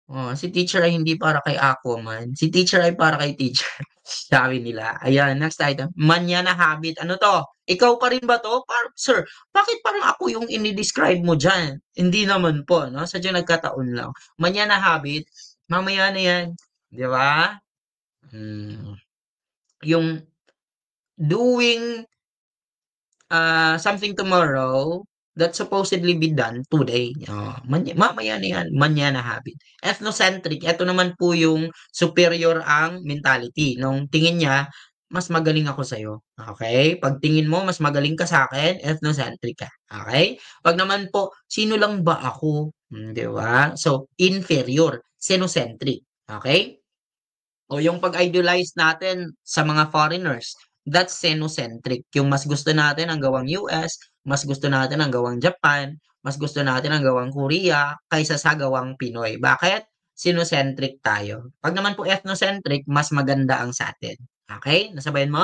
Oh, si teacher ay hindi para kay Aquaman. Si teacher ay para kay teacher. Sabi nila. Ayan, next item. Manya na habit. Ano to? Ikaw pa rin ba to? Sir, bakit parang ako yung ini-describe mo dyan? Hindi naman po, no? Sadyang nagkataon lang. Manya na habit. Mamaya na yan. Di ba? Hmm. Yung doing something tomorrow that supposedly be done today. Mamaya na yan, manya na habit. Ethnocentric, ito naman po yung superior ang mentality. Nung tingin niya, mas magaling ako sa'yo. Okay? Pag tingin mo, mas magaling ka sa akin, ethnocentric ka. Okay? Pag naman po, sino lang ba ako? Di ba? So, inferior, xenocentric. Okay? O yung pag-idealize natin sa mga foreigners, that's xenocentric. Yung mas gusto natin ang gawang US, mas gusto natin ang gawang Japan, mas gusto natin ang gawang Korea kaysa sa gawang Pinoy. Bakit? Xenocentric tayo. Pag naman po ethnocentric, mas maganda ang sa atin. Okay? Nasabayan mo?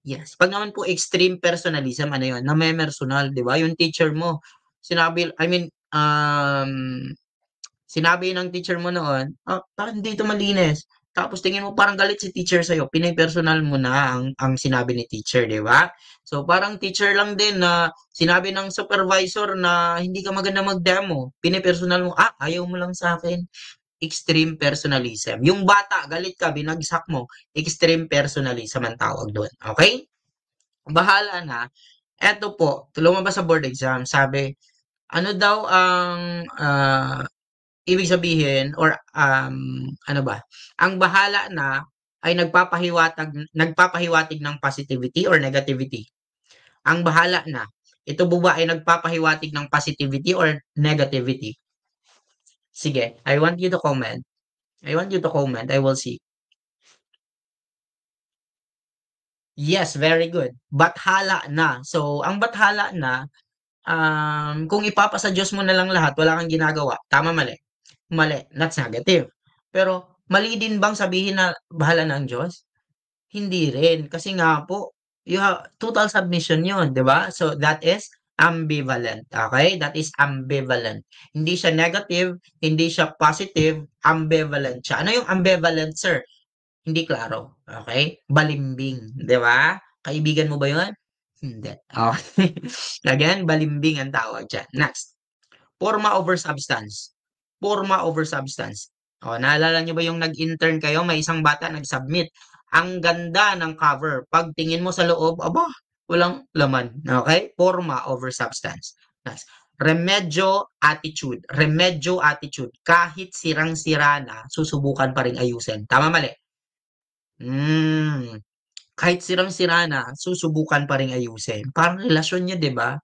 Yes. Pag naman po extreme personalism, ano yun? Namemersonal, di ba? Yung teacher mo, sinabi, I mean, sinabi ng teacher mo noon, bakit hindi ito malinis? Tapos tingin mo parang galit si teacher sa'yo, pinay-personal mo na ang sinabi ni teacher, di ba? So parang teacher lang din na sinabi ng supervisor na hindi ka maganda mag-demo, pinay-personal mo, ayaw mo lang sa akin. Extreme personalism. Yung bata, galit ka, binagsak mo, extreme personalism ang tawag doon. Okay? Bahala na. Eto po, lumabas sa board exam, sabi, ano daw ang ibig sabihin or ano ba, ang bahala na ay nagpapahiwatig ng positivity or negativity. Ang bahala na, ito po ba ay nagpapahiwatig ng positivity or negativity? Sige, I want you to comment. I want you to comment. I will see. Yes, very good. Bathala na. So, ang bathala na, kung ipapasa Diyos mo na lang lahat, wala kang ginagawa. Tama, mali? Mali. That's negative. Pero, mali din bang sabihin na bahala na ang Diyos? Hindi rin. Kasi nga po, total submission yun, di ba? So, that is ambivalent. Okay? That is ambivalent. Hindi siya negative, hindi siya positive, ambivalent siya. Ano yung ambivalent, sir? Hindi klaro. Okay? Balimbing. Di ba? Kaibigan mo ba yun? Hindi. Okay. Again, balimbing ang tawag dyan. Next. Forma over substance. Forma over substance. O, naalala niyo ba yung nag-intern kayo? May isang bata nag-submit. Ang ganda ng cover. Pag tingin mo sa loob, aba, walang laman. Okay? Forma over substance. Next. Remedyo attitude. Remedyo attitude. Kahit sirang-sira na, susubukan pa rin ayusin. Tama, mali? Hmm. Kahit sirang-sira na, susubukan pa rin ayusin. Parang relasyon niya, di ba?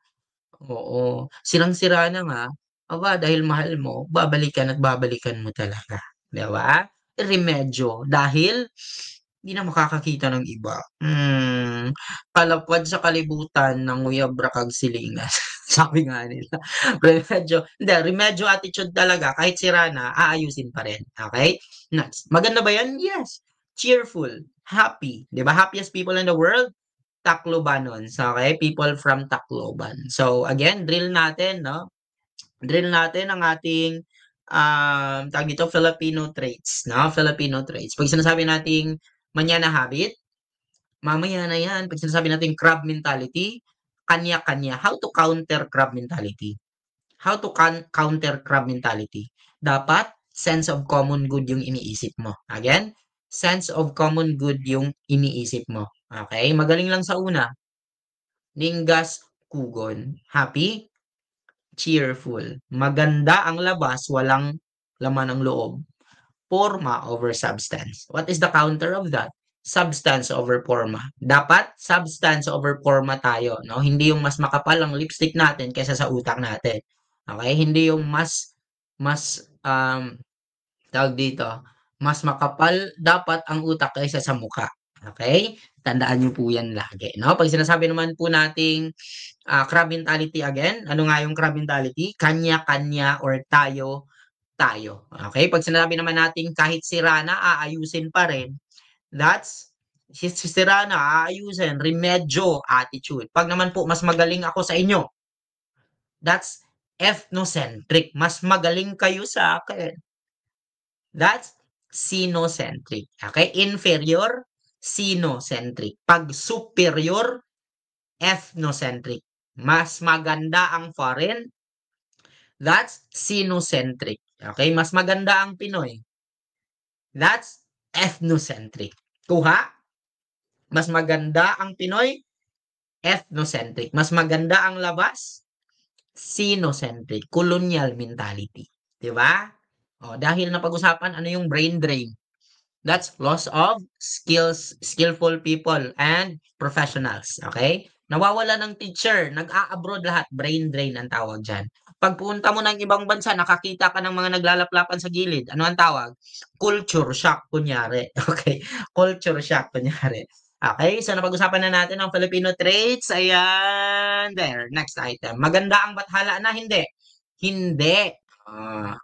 Oo, sirang-sira na nga, aba dahil mahal mo, babalikan at babalikan mo talaga, 'di ba? Remedyo, dahil hindi na makakakita ng iba. Palapad sa kalibutan ng uyab kag silingas, sabi nga nila. Remedyo attitude talaga kahit sira na, aayusin pa rin, okey? Next, maganda ba 'yan? Yes. Cheerful, happy, 'di ba? Happiest people in the world, Taclobanons, okay? People from Tacloban. So again, drill natin, no? Drill natin ang ating tawag dito, Filipino traits, no? Filipino traits. Pag sinasabi nating manyana habit, mamaya na yan. Pag sinasabi nating crab mentality, kanya-kanya. How to counter crab mentality? How to counter crab mentality? Dapat sense of common good yung iniisip mo. Again, sense of common good yung iniisip mo. Okay? Magaling lang sa una. Ningas kugon. Happy, cheerful. Maganda ang labas, walang laman ang loob. Forma over substance. What is the counter of that? Substance over forma. Dapat substance over forma tayo, no? Hindi yung mas makapal ang lipstick natin kaysa sa utak natin. Okay? Hindi yung mas tawag dito, mas makapal dapat ang utak kaysa sa mukha. Okay? Tandaan niyo po yan lagi. No? Pag sinasabi naman po nating crab mentality again, ano nga yung crab mentality? Kanya-kanya or tayo. Okay? Pag sinabi naman natin kahit sira na, aayusin pa rin, that's sira na, aayusin, remedyo attitude. Pag naman po, mas magaling ako sa inyo, that's ethnocentric. Mas magaling kayo sa akin. That's sinocentric. Okay? Inferior, sinocentric. Pag superior, ethnocentric. Mas maganda ang foreign, that's sinocentric. Okay? Mas maganda ang Pinoy, that's ethnocentric. Kuha? Mas maganda ang Pinoy, ethnocentric. Mas maganda ang labas, sinocentric. Colonial mentality. 'Di ba? O, dahil napag-usapan ano yung brain drain. That's loss of skillful people and professionals. Okay? Nawawala ng teacher, nag-a-abroad lahat, brain drain ang tawag dyan. Pagpunta mo ng ibang bansa, nakakita ka ng mga naglalaplapan sa gilid. Ano ang tawag? Culture shock, kunyari. Okay? Culture shock, kunyari. Okay, so napag-usapan na natin ang Filipino traits. Ayan, there. Next item. Maganda ang bathala na? Hindi. Hindi. Ah,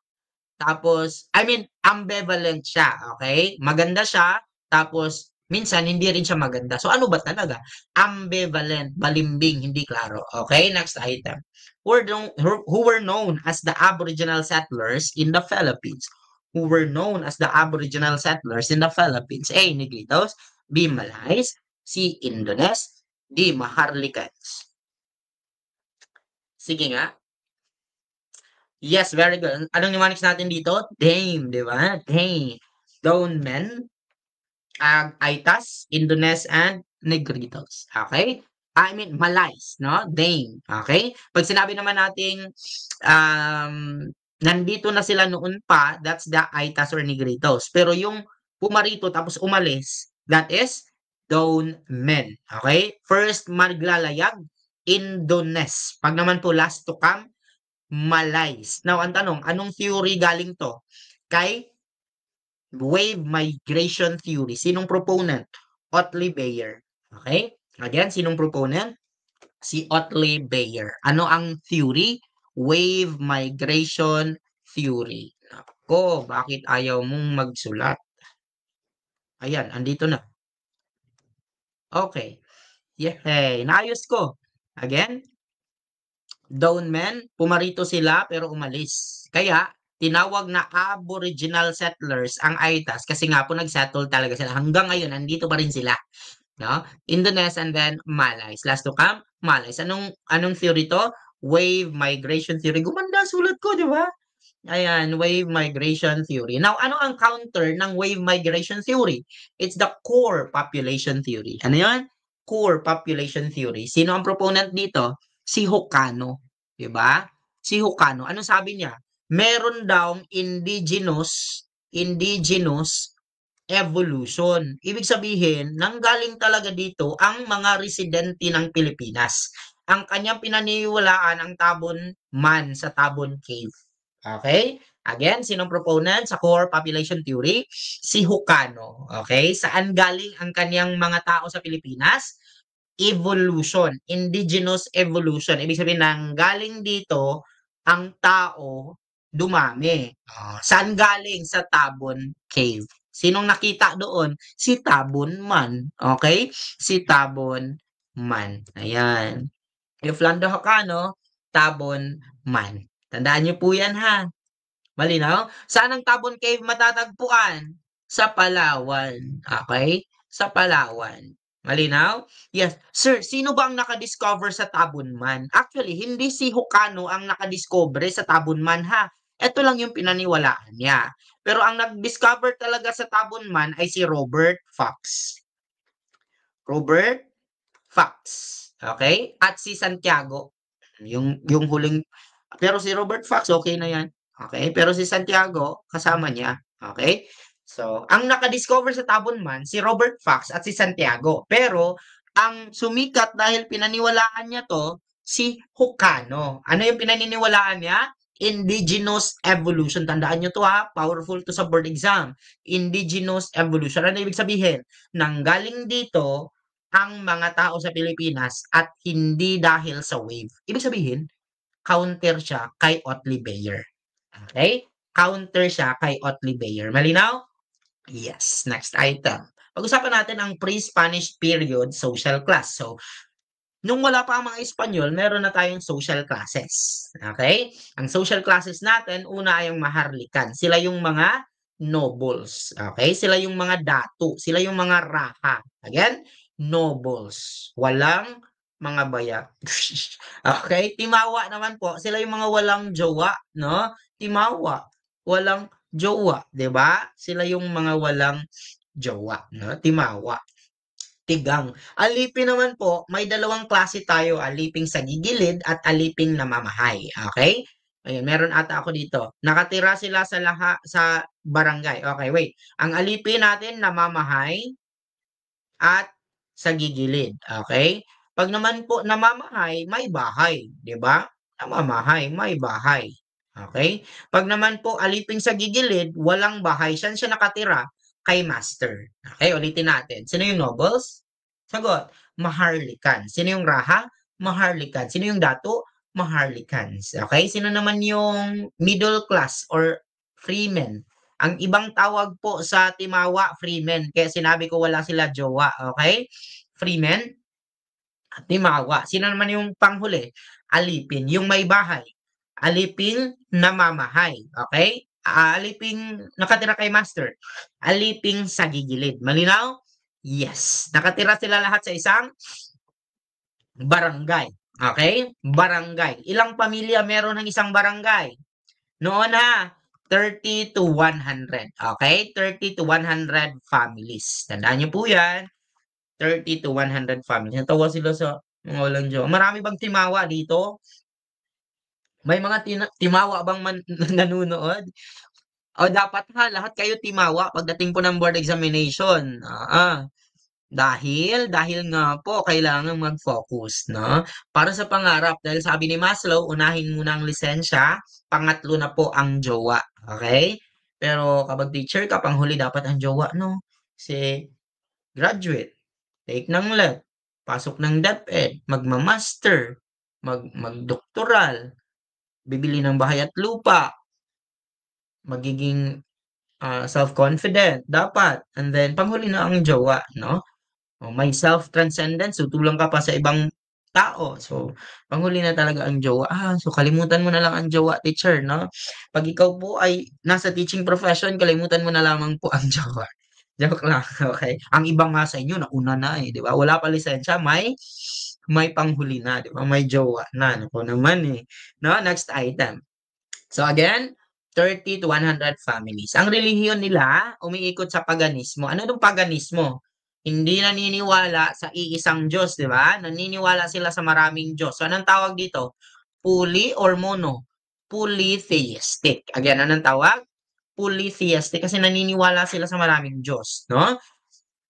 tapos, I mean, ambivalent siya, okay? Maganda siya, tapos minsan hindi rin siya maganda. So ano ba talaga? Ambivalent, balimbing, hindi klaro. Okay, next item. Who were known as the Aboriginal settlers in the Philippines. Who were known as the Aboriginal settlers in the Philippines. A. Negritos. B. Malays. C. Indones. D. Maharlikans. Sige nga. Yes, very good. Anong mnemonics natin dito? Dame, di ba? Dame. Donemen, Aitas, Indones, and Negritos. Okay? I mean, Malays, no? Dame. Okay? Pag sinabi naman nating um, nandito na sila noon pa, that's the Aitas or Negritos. Pero yung pumarito tapos umalis, that is Donemen. Okay? First maglalayag, Indones. Pag naman po last to come, Malays. Now, ang tanong, anong theory galing to? Kay wave migration theory. Sinong proponent? Otley Beyer. Okay? Again, sinong proponent? Si Otley Beyer. Ano ang theory? Wave migration theory. Nako, bakit ayaw mong magsulat? Ayan, andito na. Okay. Yay, naayos ko. Again, Donemen, pumarito sila pero umalis. Kaya, tinawag na Aboriginal settlers ang Aitas kasi nga po nagsettle talaga sila. Hanggang ngayon, nandito pa rin sila. No? Indones and then Malays. Last to come, Malays. Anong theory to? Wave migration theory. Gumanda sulat ko, di ba? Ayan, wave migration theory. Now, ano ang counter ng wave migration theory? It's the core population theory. Ano yan? Core population theory. Sino ang proponent dito? Si Hocano. Diba? Si Hocano. Anong sabi niya? Meron daw indigenous evolution. Ibig sabihin, nanggaling talaga dito ang mga residente ng Pilipinas. Ang kanyang pinaniniwalaan ang Tabon Man sa Tabon Cave. Okay? Again, sinong proponent sa core population theory? Si Hocano. Okay? Saan galing ang kanyang mga tao sa Pilipinas? Evolution. Indigenous evolution. Ibig sabihin, nang galing dito, ang tao dumami. Saan galing? Sa Tabon Cave. Sinong nakita doon? Si Tabon Man. Okay? Si Tabon Man. Ayan. Yolanda Hocano, Tabon Man. Tandaan niyo po yan ha. Malinaw? Saan ang Tabon Cave matatagpuan? Sa Palawan. Okay? Sa Palawan. Malinaw? Yes. Sir, sino ba ang nakadiscover sa Tabon Man? Actually, hindi si Hocano ang nakadiscover sa Tabon Man ha. Ito lang yung pinaniwalaan niya. Pero ang nag-discover talaga sa Tabon Man ay si Robert Fox. Robert Fox. Okay? At si Santiago. Yung huling, pero si Robert Fox, okay na yan. Okay? Pero si Santiago, kasama niya. Okay? So, ang nakadiscover sa Tabon Man, si Robert Fox at si Santiago. Pero, ang sumikat dahil pinaniwalaan niya to, si Hocano. Ano yung pinaniniwalaan niya? Indigenous evolution. Tandaan niyo to ha, powerful to sa board exam. Indigenous evolution. Ano ibig sabihin? Nanggaling dito ang mga tao sa Pilipinas at hindi dahil sa wave. Ibig sabihin, counter siya kay Otley Beyer. Okay? Counter siya kay Otley Beyer. Malinaw? Yes. Next item. Pag-usapan natin ang pre-Spanish period social class. So, nung wala pa ang mga Espanyol, meron na tayong social classes. Okay? Ang social classes natin, una ay yung Maharlikan. Sila yung mga nobles. Okay? Sila yung mga datu. Sila yung mga raha. Again, nobles. Walang mga bayak. Okay? Timawa naman po. Sila yung mga walang jowa. No? Timawa. Walang jowa. 'Di ba? Sila yung mga walang jowa. No? Timawa. Tigang. Alipin naman po, may dalawang klase tayo, aliping sa gigilid at aliping namamahay. Okay? Ayun, meron ata ako dito. Nakatira sila sa barangay. Okay, wait. Ang alipin natin namamahay at sa gigilid. Okay? Pag naman po namamahay, may bahay, 'di ba? Namamahay, may bahay. Okay? Pag naman po aliping sa gigilid, walang bahay, saan siya nakatira? Kay master. Okay, ulitin natin. Sino yung nobles? Sagot, Maharlikan. Sino yung raha? Maharlikan. Sino yung dato? Maharlikans. Okay? Sino naman yung middle class or freemen? Ang ibang tawag po sa Timawa, freemen. Kaya sinabi ko wala sila jowa. Okay? Freemen, Timawa. Sino naman yung panghuli? Alipin. Yung may bahay. Aliping namamahay. Okay? Aliping nakatira kay master. Aliping sa gigilid. Malinaw? Yes. Nakatira sila lahat sa isang barangay. Okay? Barangay. Ilang pamilya meron ng isang barangay? Noon ha, 30 to 100. Okay? 30 to 100 families. Tandaan niyo po yan. 30 to 100 families. Natawa sila sa mga walang jowa. Marami bang timawa dito? May mga timawa bang nanonood? O dapat ha, lahat kayo timawa pagdating po ng board examination. Dahil nga po kailangan mag-focus, no? Para sa pangarap, dahil sabi ni Maslow, unahin muna ang lisensya, pangatlo na po ang jowa. Okay? Pero kapag teacher ka, panghuli dapat ang jowa, no? Kasi graduate, take ng LET, pasok ng DepEd, magma-master, magdoktoral, bibili ng bahay at lupa, magiging self-confident, dapat. And then, panghuli na ang jowa, no? May self-transcendence, tutulong ka pa sa ibang tao. So, panghuli na talaga ang jowa. So kalimutan mo na lang ang jowa, teacher, no? Pag ikaw po ay nasa teaching profession, kalimutan mo na lamang po ang jowa. Joke lang, okay? Ang ibang nga sa inyo, nauna na eh, di ba? Wala pa lisensya, may panghuli na, di ba? May jowa na. Ako naman eh. No? Next item. So again, 30 to 100 families. Ang relihiyon nila, umiikot sa paganismo. Ano itong paganismo? Hindi naniniwala sa iisang Diyos, di ba? Naniniwala sila sa maraming Diyos. So, anong tawag dito? Poly or mono? Polytheistic. Again, anong tawag? Polytheistic kasi naniniwala sila sa maraming Diyos, no?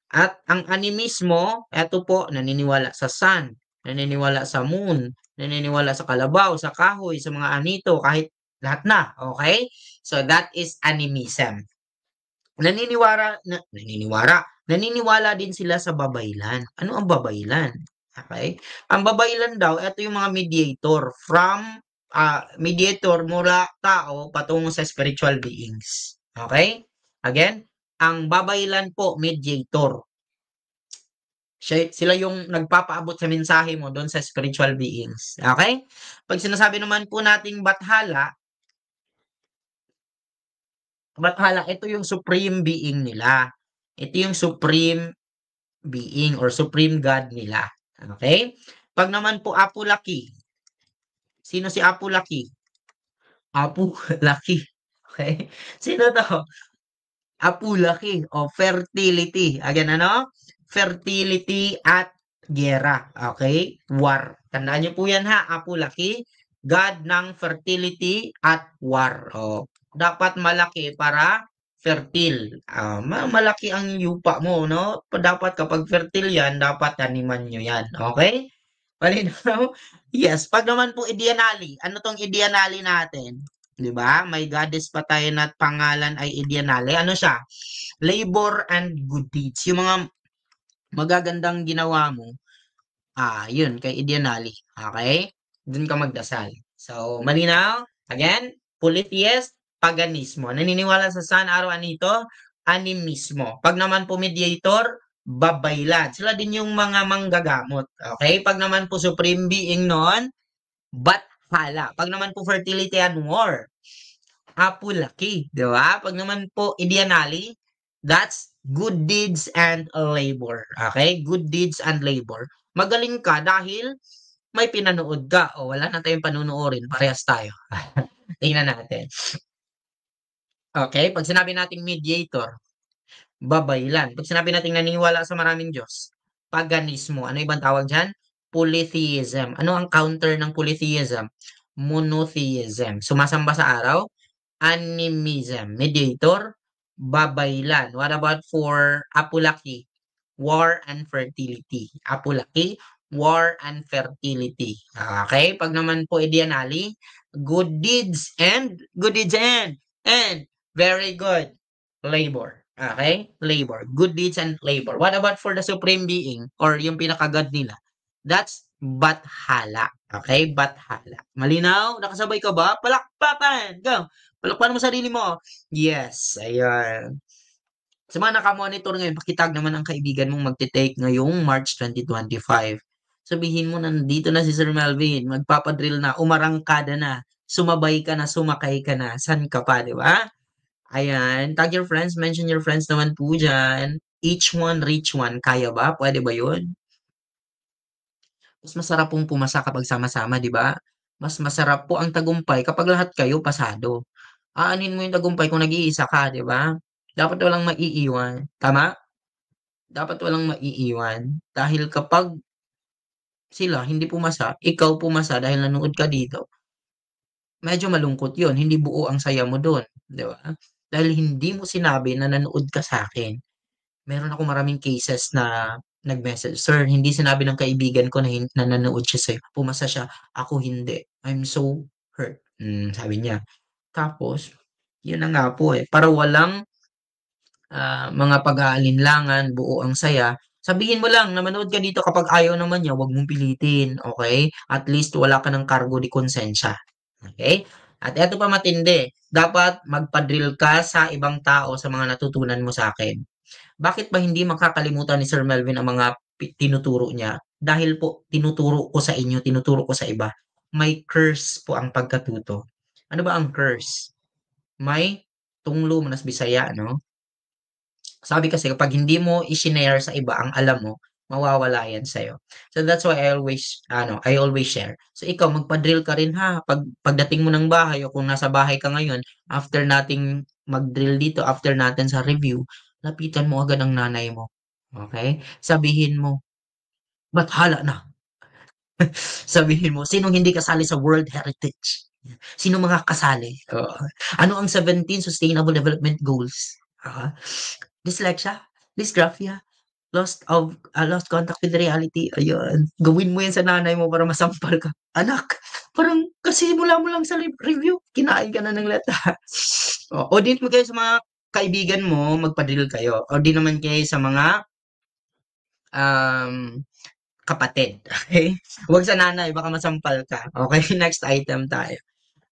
At ang animismo, eto po, naniniwala sa sun, naniniwala sa moon, naniniwala sa kalabaw, sa kahoy, sa mga anito, kahit lahat na, okay? So, that is animism. Naniniwala din sila sa babaylan. Ano ang babaylan? Okay? Ang babaylan daw, ito yung mga mediator mula tao patungo sa spiritual beings. Okay? Again, ang babaylan po, mediator. Sila yung nagpapaabot sa mensahe mo doon sa spiritual beings. Okay? Pag sinasabi naman po nating Bathala, ito yung supreme being nila. Ito yung supreme being or supreme God nila. Okay? Pag naman po Apu Laki, sino si Apu Laki? Apu Laki. Okay? Sino to? Apu Laki o fertility. Again, ano? Fertility at gera. Okay? War. Tandaan niyo po yan ha, Apu Laki. God ng fertility at war. Dapat malaki para fertile. Malaki ang yupa mo, no? Dapat kapag fertile yan, dapat taniman nyo yan. Okay? Malinaw? Yes. Pag naman po Idianali, ano tong Idianali natin? 'Di ba? May goddess pa tayo na pangalan ay Idianali. Ano siya? Labor and good deeds. Yung mga magagandang ginawa mo, yun, kay Idianali. Okay? Doon ka magdasal. So, malinaw? Again, polytheist, paganismo. Naniniwala sa sun, araw, anito, animismo. Pag naman po mediator, babaylan. Sila din yung mga manggagamot. Okay? Pag naman po supreme being noon, Bathala. Pag naman po fertility and war, Apulaki, 'di ba? 'Pag naman po ideanali, that's good deeds and labor, okay? Good deeds and labor. Magaling ka dahil may pinanood ka. O wala na tayong panunuorin, parehas tayo. Tingnan natin. Okay, 'pag sinabi nating mediator, babaylan. 'Pag sinabi nating naniniwala sa maraming Diyos, paganismo. Ano ibang tawag diyan? Polytheism. Ano ang counter ng polytheism? Monotheism. Sumasamba sa araw? Animism. Mediator? Babaylan. What about for Apulaki? War and fertility. Apulaki, war and fertility. Okay? Pag naman po ideanali, good deeds and very good labor. Okay? Labor. Good deeds and labor. What about for the supreme being or yung pinaka-god nila? That's Bathala. Okay? Bathala. Malinaw? Nakasabay ka ba? Palakpakan! Go! Palakpakan mo sarili mo. Yes. Ayan. Sa mga naka-monitor ngayon, pakitag naman ang kaibigan mong magte-take ngayong March 2025. Sabihin mo na nandito na si Sir Melvin, magpapadrill na, umarangkada na, sumabay ka na, sumakay ka na, san ka pa, di ba? Ayan, tag your friends, mention your friends naman po dyan. Each one, reach one. Kaya ba? Pwede ba yun? Mas masarap pong pumasa kapag sama-sama, di ba? Mas masarap po ang tagumpay kapag lahat kayo pasado. Aanhin mo yung tagumpay kung nag-iisa ka, di ba? Dapat walang maiiwan. Tama? Dapat walang maiiwan. Dahil kapag sila hindi pumasa, ikaw pumasa dahil nanood ka dito, medyo malungkot yun. Hindi buo ang saya mo dun. Di ba? Dahil hindi mo sinabi na nanood ka sa akin. Meron ako maraming cases na nag-message, "Sir, hindi sinabi ng kaibigan ko na, na nanood siya sa'yo. Pumasa siya. Ako hindi. I'm so hurt." Sabi niya. Tapos, yun na nga po eh. Para walang mga pag-aalinlangan, buo ang saya, sabihin mo lang na manood ka dito kapag ayaw naman niya, wag mong pilitin, okay? At least wala ka ng cargo de konsensya. Okay? At eto pa matindi, dapat magpa-drill ka sa ibang tao sa mga natutunan mo sa akin. Bakit ba hindi makakalimutan ni Sir Melvin ang mga tinuturo niya? Dahil po tinuturo ko sa inyo, tinuturo ko sa iba. May curse po ang pagkatuto. Ano ba ang curse? May tunglo manas Bisaya, no? Sabi kasi kapag hindi mo i-shinare sa iba ang alam mo, mawawala yan sa'yo. So that's why I always share. So ikaw, magpa-drill ka rin ha. Pagdating mo ng bahay o kung nasa bahay ka ngayon, after nating mag-drill dito, after natin sa review, lapitan mo agad ang nanay mo. Okay? Sabihin mo, ba't hala na? Sabihin mo, sinong hindi kasali sa World Heritage? Sino mga kasali? Ano ang 17 Sustainable Development Goals? Dyslexia, dysgraphia, lost contact with reality, ayun. Gawin mo yan sa nanay mo para masampal ka. Anak, parang kasimula mo lang sa review, kinain ka na ng lata. O din mo kayo sa mga kaibigan mo, magpa-drill kayo. O di naman kayo sa mga um, kapatid. Okay? Huwag sa nanay, baka masampal ka. Okay, next item tayo.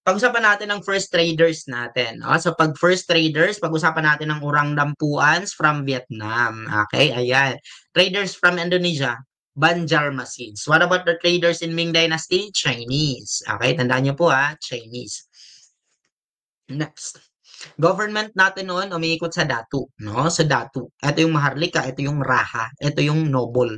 Pag-usapan natin ang first traders natin. So pag first traders, pag-usapan natin ang orang dampuans from Vietnam. Okay, ayan. Traders from Indonesia, Banjarmasids. What about the traders in Ming Dynasty? Chinese. Okay, tandaan niyo po Chinese. Next. Government natin noon umiikot sa Datu, no? Sa Datu. Ito yung Maharlika, ito yung Raha, ito yung Noble.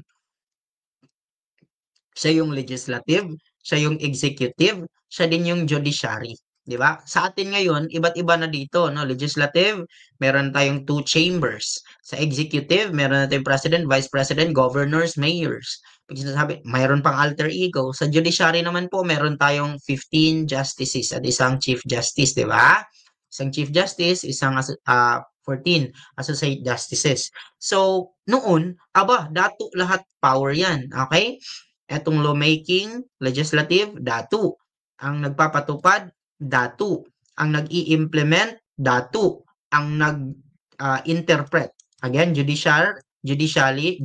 Siya yung legislative, siya yung executive, siya din yung judiciary. 'Di ba? Sa atin ngayon, iba't iba na dito, no? Legislative, meron tayong two chambers. Sa executive, meron na tayong president, vice president, governors, mayors. Pag sinasabi, mayroon pang alter ego. Sa judiciary naman po, meron tayong 15 justices at isang chief justice, 'di ba? Isang chief justice, isang 14 associate justices. So, noon, dato lahat power 'yan, okay? Etong lawmaking, legislative, datu. Ang nagpapatupad, datu. Ang nag-i-implement, datu. Ang nag-interpret. Again, judiciary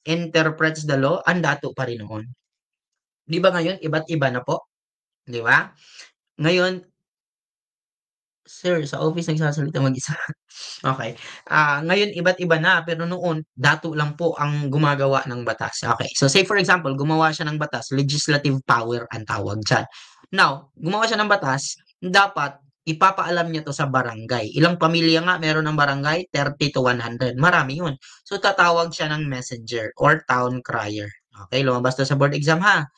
interprets the law, ang datu pa rin noon. Di ba ngayon, iba't iba na po? Di ba? Ngayon, sir, sa office nagsasalita mag-isa. Okay. Ngayon iba't iba na, pero noon dato lang po ang gumagawa ng batas. Okay. So say for example, gumawa siya ng batas, legislative power ang tawag diyan. Now, gumawa siya ng batas, dapat ipapaalam niya to sa barangay. Ilang pamilya nga meron ng barangay? 30 to 100. Marami yun. So, tatawag siya ng messenger or town crier. Okay, lumabas to sa board exam ha.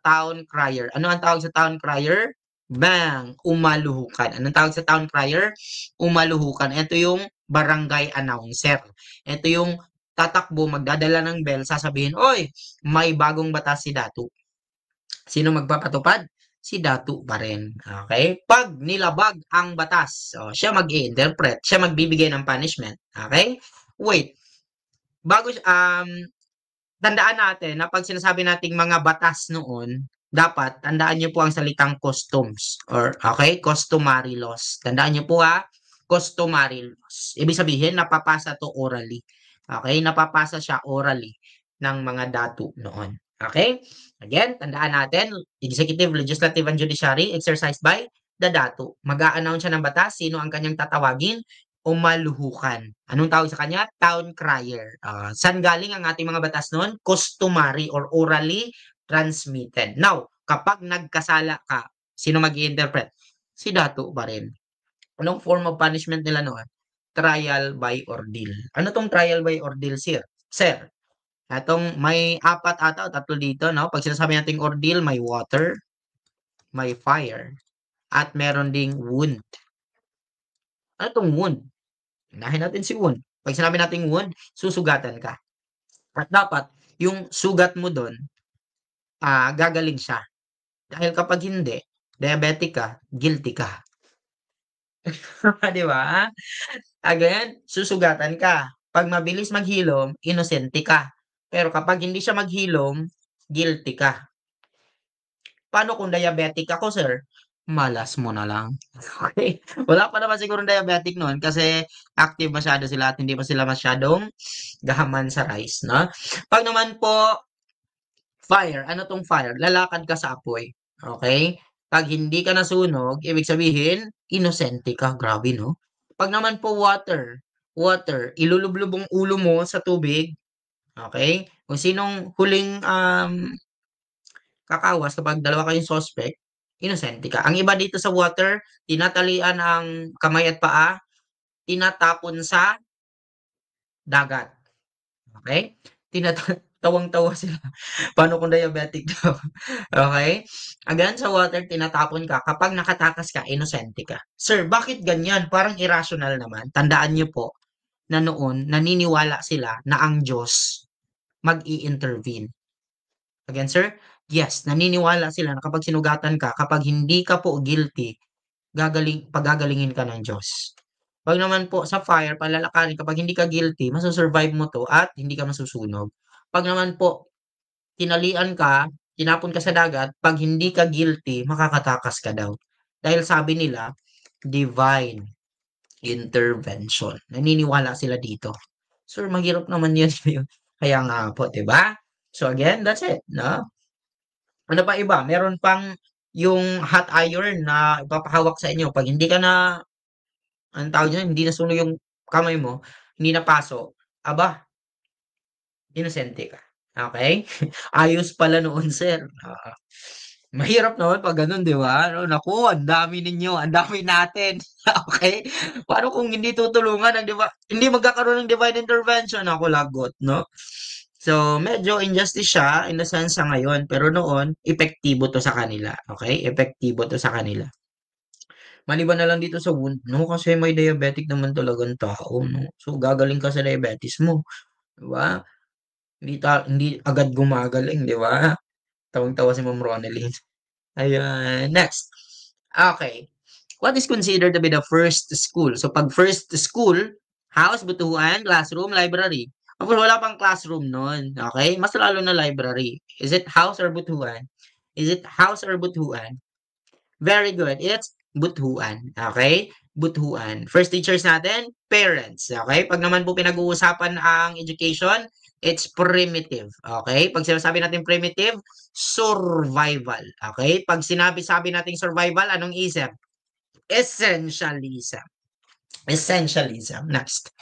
Town crier. Ano ang tawag sa town crier? Bang! Umaluhukan. Anong tawag sa town crier? Umaluhukan. Ito yung barangay announcer. Ito yung tatakbo, magdadala ng bell, sasabihin, Oy, may bagong batas si Datu. Sino magpapatupad? Si Datu pa rin. Okay? Pag nilabag ang batas, siya mag-i-interpret, siya magbibigay ng punishment. Okay? Wait. Bago, tandaan natin na pag sinasabi nating mga batas noon, dapat tandaan niyo po ang salitang customs or okay, customary laws. Tandaan niyo po ha, customary laws. Ibig sabihin napapasa to orally. Okay, napapasa siya orally ng mga datu noon. Okay? Again, tandaan natin, executive, legislative, and judiciary exercised by the datu. Mag-a-announce siya ng batas, sino ang kanyang tatawagin? Umaluhukan. Anong tawag sa kanya? Town crier. Saan galing ang ating mga batas noon? Customary or orally transmitted. Now, kapag nagkasala ka, sino mag-i-interpret? Si Datu pa rin. Anong form of punishment nila noon? Trial by ordeal. Ano tong trial by ordeal, sir? Sir, atong may apat ata o tatlo dito, no? Pag sinasabi nating ordeal, may water, may fire, at meron ding wound. Ano tong wound? Unahin natin si wound. Pag sinabi nating wound, susugatan ka. At dapat, yung sugat mo doon, gagaling siya. Dahil kapag hindi, diabetic ka, guilty ka. Di ba? Again, susugatan ka. Pag mabilis maghilom, inosente ka. Pero kapag hindi siya maghilom, guilty ka. Paano kung diabetic ako, sir? Malas mo na lang. Okay? Wala pa naman siguro diabetic noon kasi active masyado sila at hindi pa sila masyadong gahaman sa rice, no? Pag naman po, fire, ano tong fire? Lalakad ka sa apoy. Okay? Pag hindi ka nasunog, ibig sabihin, inosente ka. Grabe, no? Pag naman po water, ilulublub ang ulo mo sa tubig. Okay? Kung sinong huling kakawas kapag dalawa kayong suspect, inosente ka. Ang iba dito sa water, tinatalian ang kamay at paa, tinatapon sa dagat. Okay? Tawang-tawa sila. Paano kung diabetic daw? Okay? Again, sa water, tinatapon ka. Kapag nakatakas ka, inosente ka. Sir, bakit ganyan? Parang irrational naman. Tandaan niyo po na noon, naniniwala sila na ang Diyos mag-i-intervene. Again, sir? Yes, naniniwala sila na kapag sinugatan ka, kapag hindi ka po guilty, pagagalingin ka ng Diyos. Pag naman po sa fire, palalakarin, kapag hindi ka guilty, masusurvive mo to at hindi ka masusunog. Pag naman po, tinalian ka, tinapon ka sa dagat, pag hindi ka guilty, makakatakas ka daw. Dahil sabi nila, divine intervention. Naniniwala sila dito. Sir, mahirap naman yan. Kaya nga po, 'di ba? So again, that's it, no? Ano pa iba? Meron pang yung hot iron na ipapahawak sa inyo. Pag hindi ka na, anong tawag dyan, hindi nasunog yung kamay mo, hindi napaso, aba, inosente ka. Okay? Ayos pala noon, sir. Mahirap naman pag gano'n, 'di ba? No, naku, ang dami ninyo, ang dami natin. Okay? Paano kung hindi tutulungan ang hindi magkakaroon ng divine intervention? Naku, lagot, no? So, medyo injustice siya in the sense sa ngayon, pero noon, epektibo 'to sa kanila. Okay? Epektibo 'to sa kanila. Maliban na lang dito sa wound, no? Kasi may diabetic naman talagang tao, no? So, gagaling ka sa diabetes mo, 'di ba? Hindi agad gumagaling, 'di ba? Tawang-tawa si Ma'am Ronelyn. Ayan, next. Okay. What is considered to be the first school? So, pag first school, house, butuhan, classroom, library. Of course, wala pang classroom nun. Okay? Mas lalo na library. Is it house or butuhan? Is it house or butuhan? Very good. It's buthuan. Okay? Buthuan. First teachers natin, parents. Okay? Pag naman po pinag-uusapan ang education, it's primitive. Okay? Pag sinasabi natin primitive, survival. Okay? Pag sinabi-sabi nating survival, anong isip? Essentialism. Essentialism. Next.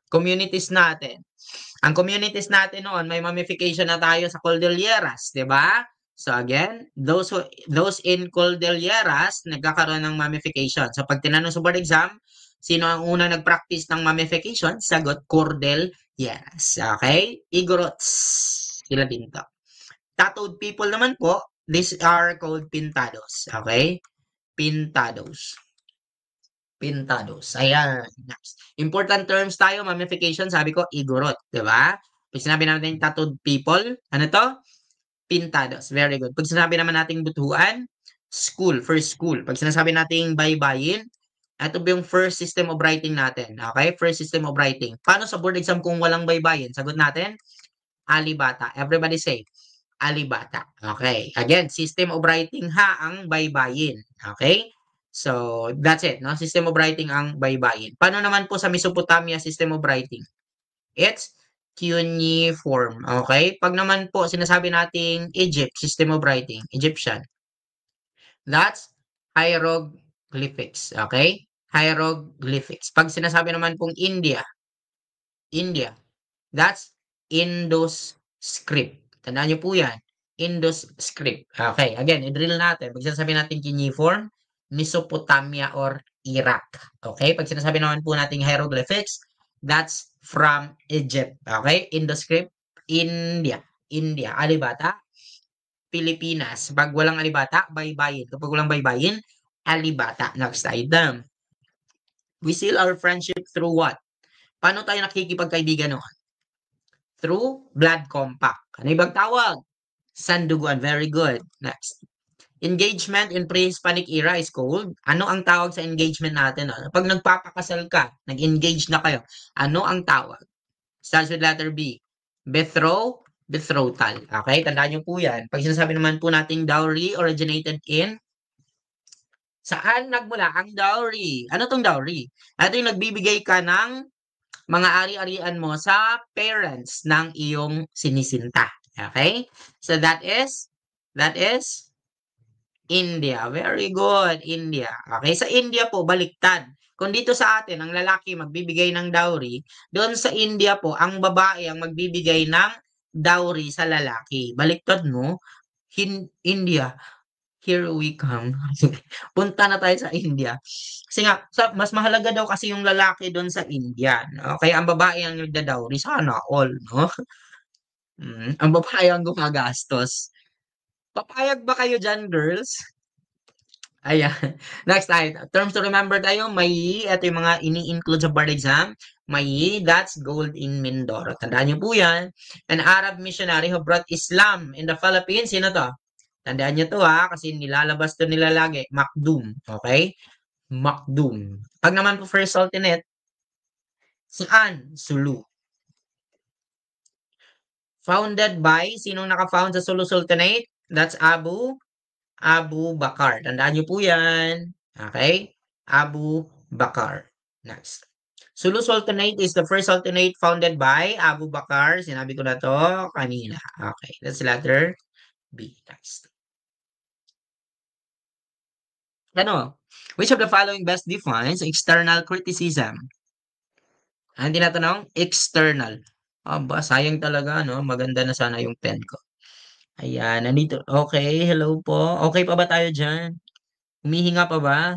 Communities natin. Ang communities natin noon, may mummification na tayo sa Cordilleras, 'di ba? So again, those in Cordilleras nagkakaroon ng mummification. So pag tinanong sa board exam, sino ang una nag-practice ng mummification? Sagot, Cordilleras. Okay? Igorots. Sila din to. Tattooed people naman po, these are called pintados. Okay? Pintados. Pintados. Ayan. Next. Important terms tayo, mummification, sabi ko, igorot. Diba? Pag sinabi natin tattooed people, ano to? Pintados. Very good. Pag sinabi naman nating butuan, school, first school. Pag sinasabi nating baybayin, ito ba yung first system of writing natin? Okay? First system of writing. Paano sa board exam kung walang baybayin? Sagot natin, alibata. Everybody say, alibata. Okay. Again, system of writing ha ang baybayin. Okay? So, that's it. No? System of writing ang baybayin. Paano naman po sa Mesopotamia system of writing? It's cuneiform. Okay? Pag naman po sinasabi nating Egypt, system of writing, Egyptian, that's hieroglyphics. Okay? Hieroglyphics. Pag sinasabi naman pong India, India, that's Indus script. Tandaan niyo po yan. Indus script. Okay, again, i-drill natin. Pag sinasabi natin cuneiform, Mesopotamia or Iraq. Okay, pag sinasabi naman po natin hieroglyphics, that's from Egypt. Okay, Indus script, India. India. Alibata, Pilipinas. Pag walang alibata, baybayin. Kapag walang baybayin, alibata. Next item. We seal our friendship through what? Paano tayo nakikipagkaibigan noon? Through blood compact. Ano ibang tawag? Sanduguan. Very good. Next. Engagement in pre-Hispanic era is called. Ano ang tawag sa engagement natin? No? Pag nagpapakasal ka, nag-engage na kayo, ano ang tawag? Starts with letter B. Betrothal. Okay, tandaan niyo po yan. Pag sinasabi naman po nating dowry originated in, saan nagmula ang dowry? Ano tong dowry? Ito yung nagbibigay ka ng mga ari-arian mo sa parents ng iyong sinisinta. Okay? So that is India. Very good, India. Okay, sa India po baliktad. Kung dito sa atin ang lalaki magbibigay ng dowry, doon sa India po ang babae ang magbibigay ng dowry sa lalaki. Baliktad no? India, here we come. Punta na tayo sa India. Kasi nga, mas mahalaga daw kasi yung lalaki doon sa India. No? Kaya ang babae ang nagda-dowry. Sana all, no? Ang babae ang gumagastos. Papayag ba kayo dyan, girls? Ayan. Next tayo. Terms to remember tayo. May, ito yung mga ini-include sa board exam. May, that's gold in Mindoro. Tandaan niyo po yan. An Arab missionary who brought Islam in the Philippines. Sino to? Tandaan niyo to ha, kasi nilalabas to nila lagi. Makdum. Okay? Makdum. Pag naman po first alternate, saan? Sulu. Founded by, sinong naka-found sa Sulu Sultanate? That's Abu Bakar. Tandaan niyo po yan. Okay? Abu Bakar. Next. Sulu Sultanate is the first sultanate founded by Abu Bakar. Sinabi ko na to kanina. Okay. That's letter B. Next. Ano? Which of the following best defines external criticism? Ang tinatanong, external. Aba, sayang talaga, no? Maganda na sana yung pen ko. Ayan, nandito. Okay, hello po. Okay pa ba tayo dyan? Humihinga pa ba?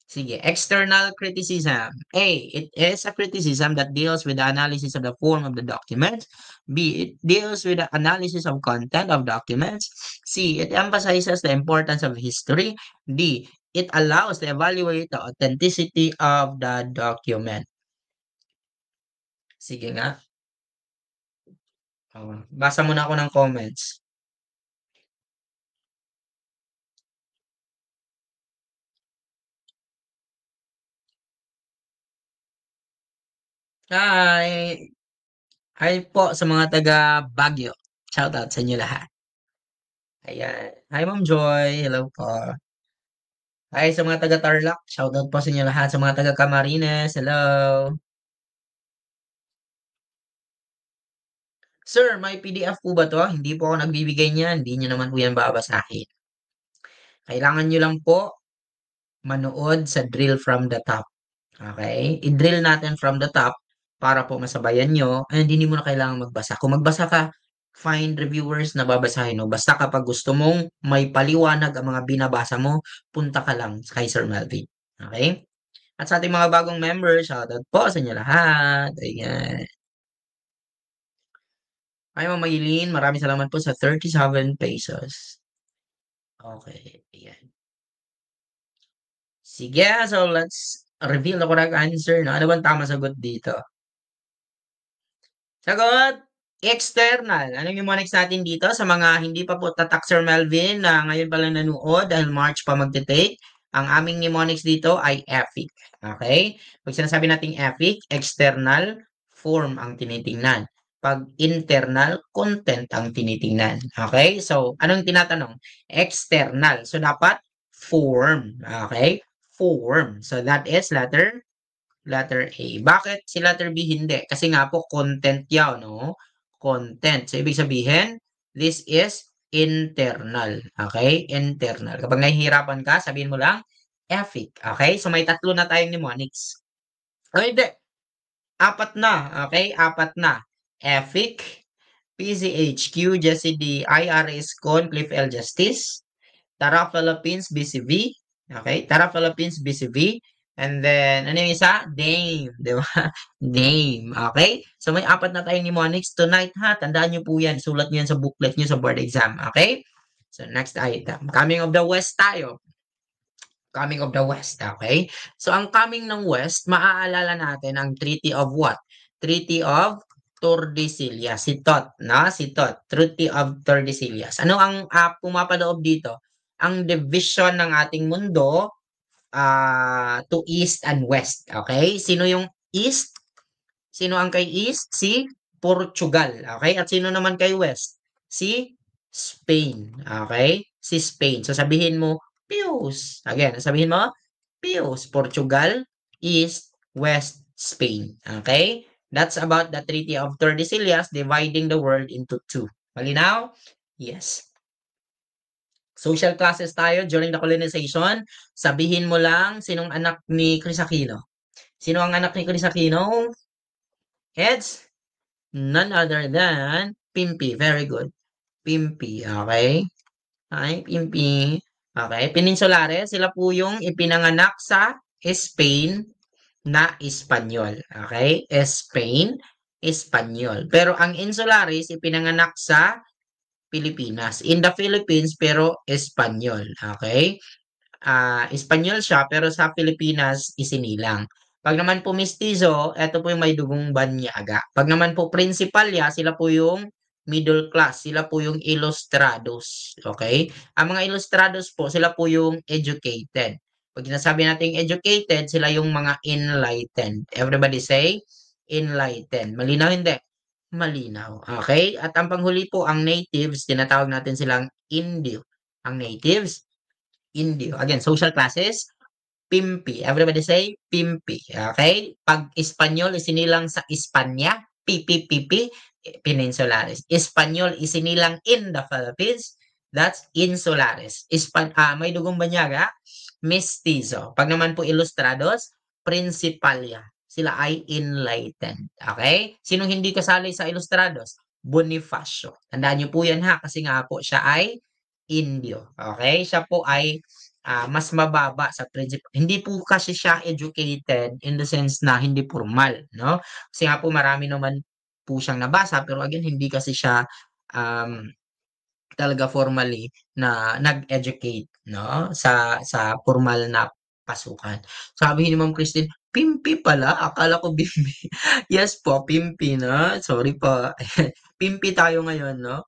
Sige, external criticism. A, it is a criticism that deals with the analysis of the form of the document. B, it deals with the analysis of content of documents. C, it emphasizes the importance of history. D, it allows to evaluate the authenticity of the document. Sige nga. Basa muna ako ng comments. Hi! Hi po sa mga taga Baguio. Shoutout sa inyo lahat. Ayan. Hi, Ma'am Joy. Hello po. Hi sa mga taga Tarlac. Shoutout po sa inyo lahat. Sa mga taga Camarines. Hello. Sir, may PDF po ba to? Hindi po ako nagbibigay niyan. Hindi niyo naman po yan babasahin. Kailangan niyo lang po manood sa drill from the top. Okay? I-drill natin from the top para po masabayan nyo and hindi mo na kailangan magbasa. Kung magbasa ka, find reviewers na babasahin mo. Basta kapag gusto mong may paliwanag ang mga binabasa mo, punta ka lang kay Sir Melvin. Okay? At sa ating mga bagong members, shoutout po sa inyo lahat. Ayan. Ay, Ma'am Maylin, maraming salamat po sa 37 pesos. Okay, ayan. Sige, so let's reveal the correct answer. No? Ano bang tama sagot dito? Sagot! External. Anong mnemonics natin dito sa mga hindi pa po tatak Sir Melvin na ngayon pa lang nanood dahil March pa magte-take? Ang aming mnemonics dito ay EFIC. Okay? Pag sinasabi nating EFIC, external, form ang tinitingnan. Pag internal, content ang tinitingnan. Okay? So, anong tinatanong? External. So, dapat form. Okay? Form. So, that is letter A. Bakit si letter B hindi? Kasi nga po, content yan, no? Content. So, ibig sabihin, this is internal. Okay? Internal. Kapag nahihirapan ka, sabihin mo lang, EFIC. Okay? So, may tatlo na tayong mnemonics. O, hindi. Apat na. Okay? Apat na. EFIC, PCHQ, Jesse D, IRS, Con, Cliff L. Justice, Tara Philippines, BCV. Okay? Tara Philippines, BCV. And then, ano yung isa? Dame. Di ba? Dame. Okay? So, may apat na tayong mnemonics tonight, ha? Tandaan nyo po yan. Sulat nyo yan sa booklet nyo sa board exam. Okay? So, next item. Coming of the West tayo. Coming of the West. Okay? So, ang coming ng West, maaalala natin ang Treaty of what? Treaty of Tordesillas. Si Tot, no? Si Tot. Treaty of Tordesillas. Ano ang pumapaloob dito? Ang division ng ating mundo to East and West. Okay? Sino yung East? Sino ang kay East? Si Portugal. Okay? At sino naman kay West? Si Spain. Okay? Si Spain. So sabihin mo, Pius. Again, sabihin mo, Pius. Portugal, East, West, Spain. Okay? That's about the Treaty of Tordesillas dividing the world into two. Malinaw? Yes. Social classes tayo during the colonization. Sabihin mo lang, sinong anak ni Chris Aquino? Sino ang anak ni Chris Aquino? It's none other than Pimpi. Very good. Pimpi. Okay? Okay, Pimpi. Okay. Peninsulares, sila po yung ipinanganak sa Spain na Espanyol. Okay? Spain, Espanyol. Pero ang Insulares, ipinanganak sa Pilipinas. In the Philippines, pero Espanyol. Okay? Espanyol siya, pero sa Pilipinas, isinilang. Pag naman po mestizo, eto po yung may dugong banyaga. Pag naman po principalya, sila po yung middle class. Sila po yung ilustrados. Okay? Ang mga ilustrados po, sila po yung educated. Pag sinasabi natin educated, sila yung mga enlightened. Everybody say, enlightened. Malinaw hindi? Malinaw. Okay? At ang panghuli po, ang natives, tinatawag natin silang Indio. Ang natives, Indio. Again, social classes, Pimpi. Everybody say, Pimpi. Okay? Pag Espanyol, isinilang sa Espanya, Pipi, Peninsulares. Espanyol, isinilang in the Philippines, that's Insulares. May dugong banyaga, Mestizo. Pag naman po Ilustrados, Principalia. Sila ay enlightened. Okay? Sinong hindi kasali sa Ilustrados? Bonifacio. Tandaan niyo po yan ha, kasi nga po siya ay Indio. Okay? Siya po ay mas mababa sa principal. Hindi po kasi siya educated in the sense na hindi formal, no? Kasi nga po marami naman po siyang nabasa pero again hindi kasi siya um, talaga formally na nag-educate, no? Sa formal na pasukan. Sabi ni Ma'am Christine, Pimpi pala, akala ko Bimbi. Yes po, Pimpi, no? Sorry po. Pimpi tayo ngayon, no?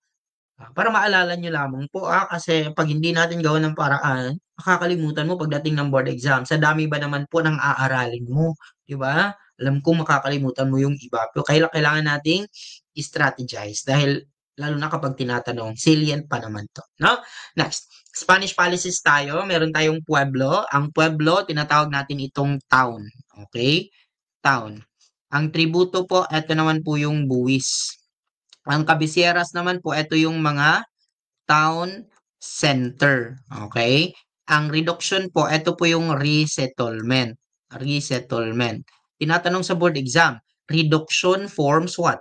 Para maalala niyo lamang po, kasi 'pag hindi natin gawan ng paraan, makakalimutan mo pagdating ng board exam. Sa dami ba naman po ng aaralin mo, 'di ba? Alam kong makakalimutan mo yung iba, pero kailangan nating strategize dahil lalo na kapag tinatanong, salient pa naman 'to, 'no? Next, Spanish policies tayo. Meron tayong pueblo. Ang pueblo, tinatawag natin itong town, okay? Town. Ang tributo po, eto naman po yung buwis. Ang kabisyeras naman po, ito yung mga town center. Okay? Ang reduction po, ito po yung resettlement. Resettlement. Tinatanong sa board exam, reduction forms what?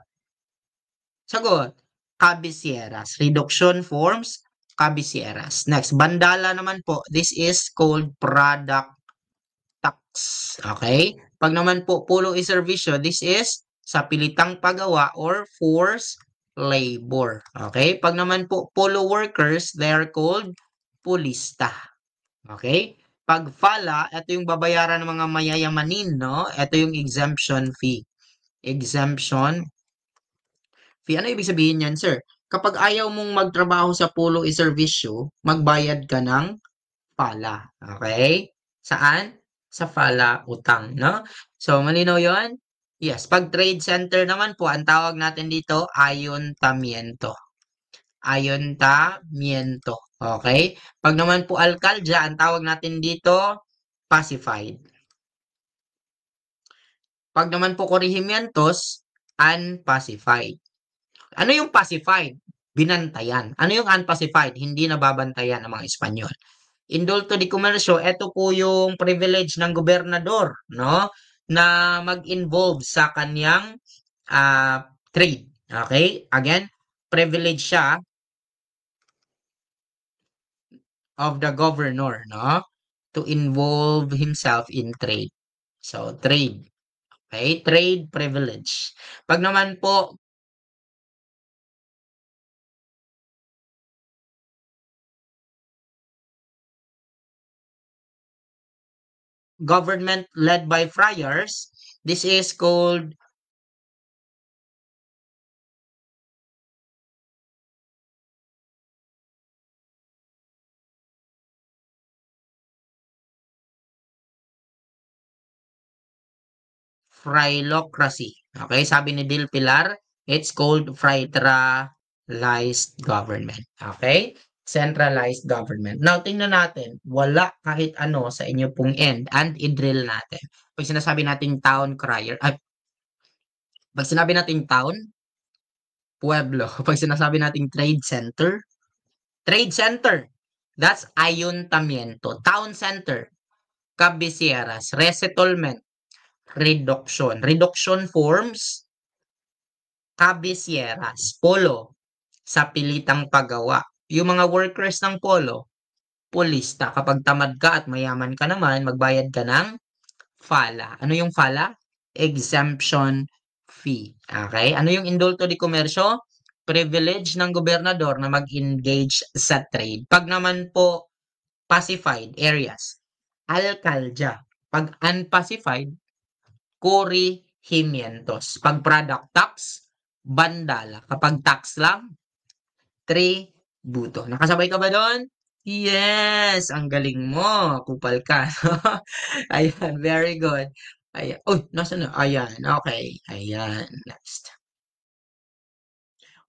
Sagot. cabeceras. Reduction forms, cabeceras. Next, bandala naman po. This is called product tax. Okay? Pag naman po pulong iservisyo, this is sa pilitang paggawa or forced labor. Okay? Pag naman po polo workers, they are called pulista. Okay? Pag FALA, ito yung babayaran ng mga mayayamanin, no? Ito yung exemption fee. Exemption fee. Ano ibig sabihin yan, sir? Kapag ayaw mong magtrabaho sa polo iservisyo, magbayad ka ng FALA. Okay? Saan? Sa FALA utang, no? So, malinaw yon? Yes. Pag trade center naman po, ang tawag natin dito, ayuntamiento. Ayuntamiento. Okay? Pag naman po alcaldya, ang tawag natin dito, pacified. Pag naman po corregimientos, unpacified. Ano yung pacified? Binantayan. Ano yung unpacified? Hindi nababantayan ng mga Espanyol. Indulto di komersyo, ito po yung privilege ng gobernador, no? Na mag-involve sa kanyang trade. Okay? Again, privilege siya of the governor, no? To involve himself in trade. So, trade. Okay? Trade privilege. Pag naman po, government led by friars, this is called phylocracy. Okay, sabi ni Dil Pilar, it's called centralized government. Okay? Centralized government. Now, tingnan natin, wala kahit ano sa inyo pong end and i-drill natin. Pag sinasabi nating town crier, pag sinabi nating town, pueblo. Pag sinasabi nating trade center, that's ayuntamiento. Town center, cabeceras, resettlement, reduction. Reduction forms, cabeceras, polo, sa pilitang paggawa. Yung mga workers ng polo, pulista. Kapag tamad ka at mayaman ka naman, magbayad ka ng FALA. Ano yung FALA? Exemption fee. Okay? Ano yung indulto di komersyo? Privilege ng gobernador na mag-engage sa trade. Pag naman po pacified areas, alcaldya. Pag unpacified, corregimientos. Pag product tax, bandala. Kapag tax lang, tributo. Nakasabay ka ba doon? Yes! Ang galing mo. Kupal ka. Ayan, very good. Ayan. Uy, nasa na? Ayan, okay. Ayan, next.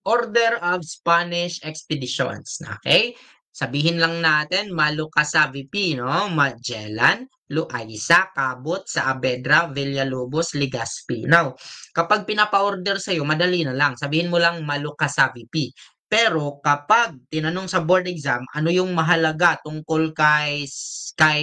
Order of Spanish Expeditions. Okay? Sabihin lang natin, Maluca sa VP, no? Magellan, Loaiza, Cabot, Saavedra, Villalobos, Legazpi. Now, kapag pinapa-order sa'yo, madali na lang. Sabihin mo lang Maluca sa VP. Pero kapag tinanong sa board exam, ano yung mahalaga tungkol kay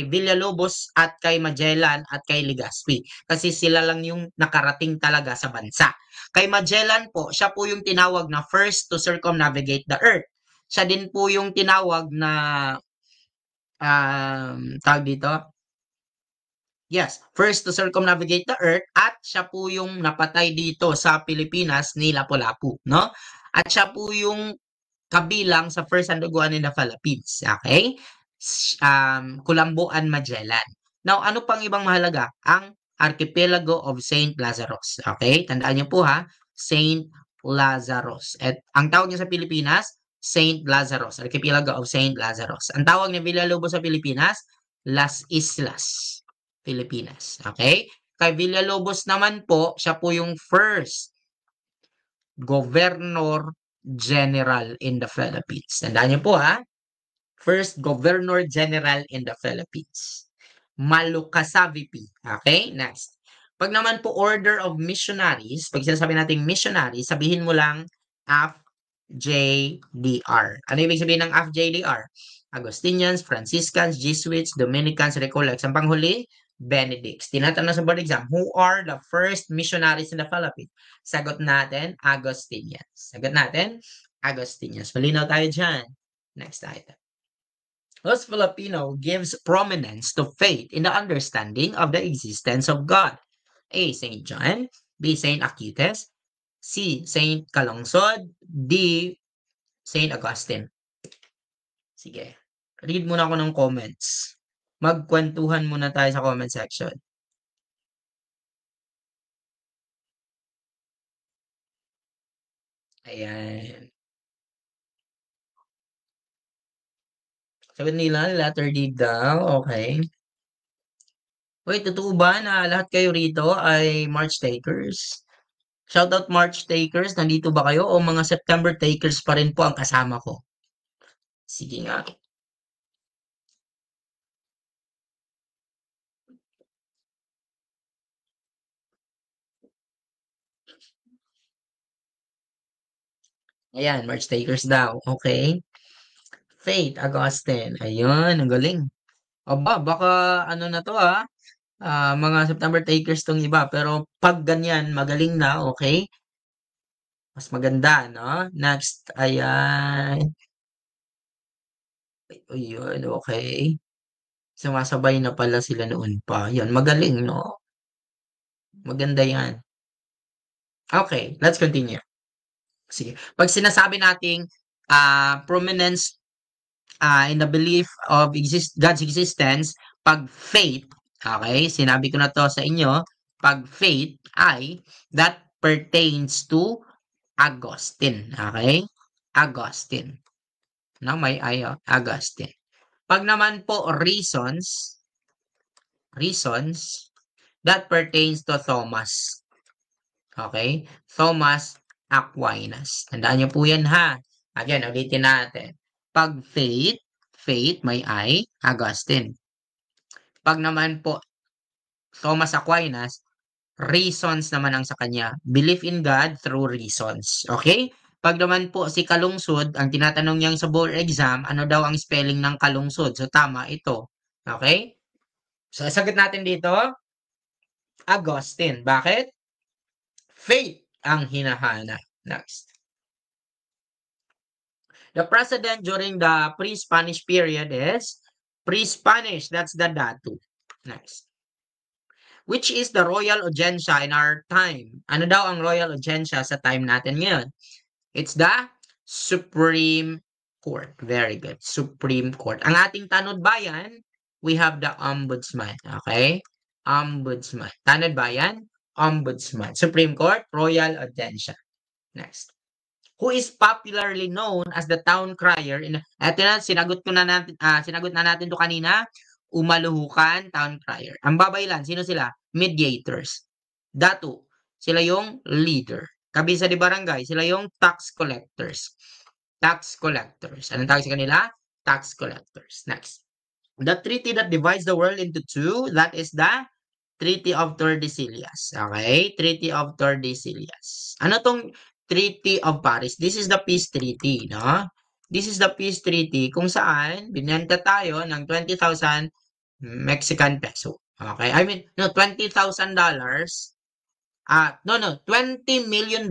Villalobos at kay Magellan at kay Legazpi? Kasi sila lang yung nakarating talaga sa bansa. Kay Magellan po, siya po yung tinawag na first to circumnavigate the Earth. Siya din po yung tinawag na, tawag dito, yes, first to circumnavigate the Earth at siya po yung napatay dito sa Pilipinas ni Lapu-Lapu, no? At siya po yung kabilang sa first sanduguan in the Philippines, okay? Kulambuan Magellan. Now, ano pang ibang mahalaga? Ang Archipelago of Saint Lazarus. Okay? Tandaan niyo po ha, Saint Lazarus. At ang tawag niya sa Pilipinas, Saint Lazarus. Archipelago of Saint Lazarus. Ang tawag ni Villalobos sa Pilipinas, Las Islas, Pilipinas. Okay? Kay Villalobos naman po, siya po yung first Governor General in the Philippines. Tandaan niyo po ha, first Governor General in the Philippines. Malucasa VP. Okay, next. Pag naman po order of missionaries, pag sinasabi natin missionary, sabihin mo lang FJDR. Ano ibig sabihin ng FJDR? Agustinians, Franciscans, Jesuits, Dominicans, Recollects. Ang panghuli, Benedicts. Tinatanong sa board exam, who are the first missionaries in the Philippines? Sagot natin, Agustinians. Sagot natin, Agustinius. Malinaw tayo dyan. Next item. Whose Filipino gives prominence to faith in the understanding of the existence of God? A. Saint John. B. Saint Acutis. C. Saint Calungsod. D. Saint Augustine. Sige. Read muna ako ng comments. Magkwentuhan muna tayo sa comment section. Ayan. Sabi nila, letter D daw. Okay. Wait, totoo ba na lahat kayo rito ay March takers? Shoutout March takers, nandito ba kayo o mga September takers pa rin po ang kasama ko? Sige nga. Ayan, March takers daw. Okay. Faith Augustine. Ayun, ang galing. Aba, baka ano na to mga September takers tong iba. Pero pag ganyan, magaling na, okay? Mas maganda, no? Next, ayan. Ayun, okay. Sumasabay na pala sila noon pa. Yun, magaling, no? Maganda yan. Okay, let's continue. Sige. Pag sinasabi nating prominence in the belief of God's existence, pag faith, okay, sinabi ko na to sa inyo, pag faith ay that pertains to Augustine, okay? Augustine. No, may Augustine. Pag naman po reasons, that pertains to Thomas. Okay? Thomas Aquinas. Tandaan niyo po yan ha. Again, ulitin natin. Pag faith may I, Augustine. Pag naman po Thomas Aquinas, reasons naman ang sa kanya. Belief in God through reasons. Okay? Pag naman po si Kalungsod, ang tinatanong niyang sa board exam, ano daw ang spelling ng Kalungsod? So tama ito. Okay? So sagot natin dito, Augustine. Bakit? Faith ang hinahanap. Next. The president during the pre-Spanish period is pre-Spanish. That's the datu. Next. Which is the royal audiencia in our time? Ano daw ang royal audiencia sa time natin ngayon? It's the Supreme Court. Very good. Supreme Court. Ang ating tanod bayan, we have the Ombudsman. Okay? Ombudsman. Tanod bayan, Ombudsman. Supreme Court, royal audiencia. Next. Who is popularly known as the town crier eto na sinagot na natin to kanina. Umaluhukan, town crier. Ang babaylan, sino sila? Mediators. Datu, sila yung leader. Kabisa di barangay, sila yung tax collectors. Tax collectors. Anong tawag sa kanila? Tax collectors. Next. The treaty that divides the world into two, that is the Treaty of Tordesillas. Okay? Treaty of Tordesillas. Ano tong Treaty of Paris? This is the peace treaty, no? This is the peace treaty kung saan binenta tayo ng 20,000 Mexican peso. Okay? I mean, no, $20,000. No, $20 million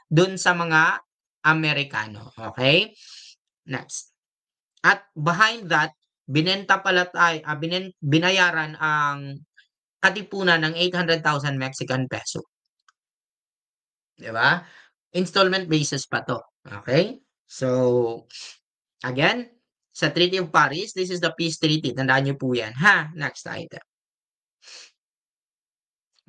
dun sa mga Amerikano. Okay? Next. At behind that, binenta pala tayo, binayaran ang katipunan ng 800,000 Mexican peso. Diba? Installment basis pa to. Okay? So, again, sa Treaty of Paris, this is the peace treaty. Tandaan nyo po yan. Ha? Next item.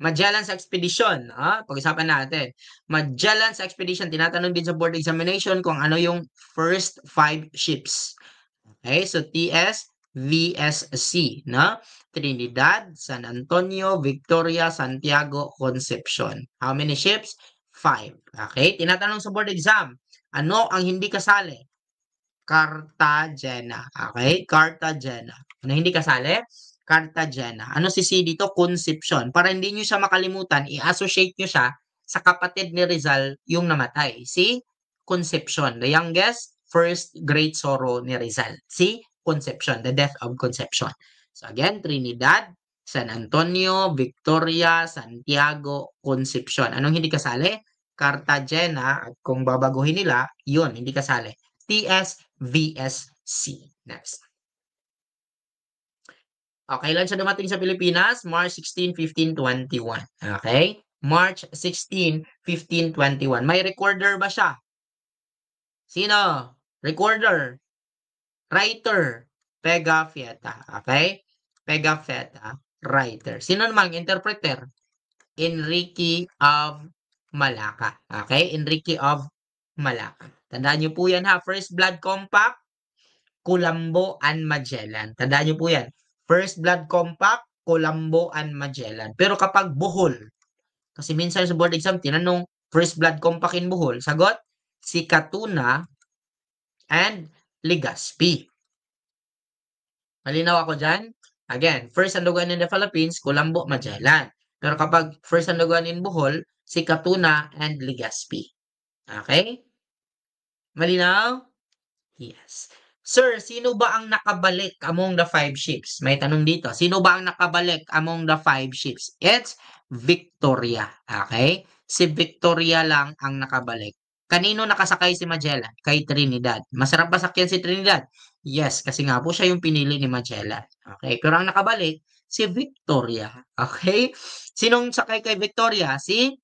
Magellan's Expedition. Pag-usapan natin. Magellan's Expedition. Tinatanong din sa board examination kung ano yung first 5 ships. Okay? So, TS, VSC. No? Trinidad, San Antonio, Victoria, Santiago, Concepcion. How many ships? 5. Okay? Tinatanong sa board exam. Ano ang hindi kasali? Cartagena. Okay? Cartagena. Ano hindi kasali? Cartagena. Ano si C dito? Concepcion. Para hindi nyo siya makalimutan, i-associate nyo siya sa kapatid ni Rizal yung namatay. Si Concepcion. The youngest, first great sorrow ni Rizal. Si Concepcion. The death of Concepcion. So again, Trinidad, San Antonio, Victoria, Santiago, Concepcion. Anong hindi kasali? Cartagena, at kung babaguhin nila, yun, hindi kasali. TSVSC. Next. Okay, kailan siya dumating sa Pilipinas? March 16, 1521. Okay? March 16, 1521. May recorder ba siya? Sino? Recorder. Writer. Pigafetta. Okay? Pigafetta. Writer. Sino namang interpreter? Enrique of Malacca. Okay? Enrique of Malacca. Tandaan niyo po yan ha. First Blood Compact, Colombo and Magellan. Tandaan niyo po yan. First Blood Compact, Colombo and Magellan. Pero kapag Bohol, kasi minsan sa board exam, tinanong First Blood Compact in Bohol, sagot, si Catuna and Legazpi. Malinaw ako dyan? Again, first sandugan in the Philippines, Colombo, Magellan. Pero kapag first sandugan in Bohol, si Catuna and Legazpi. Okay? Malinaw? Yes. Sir, sino ba ang nakabalik among the 5 ships? May tanong dito. Sino ba ang nakabalik among the 5 ships? It's Victoria. Okay? Si Victoria lang ang nakabalik. Kanino nakasakay si Magellan? Kay Trinidad. Masarap ba sakyan si Trinidad? Yes, kasi nga po siya yung pinili ni Magellan. Okay? Pero ang nakabalik, si Victoria. Okay? Sinong sakay kay Victoria? Si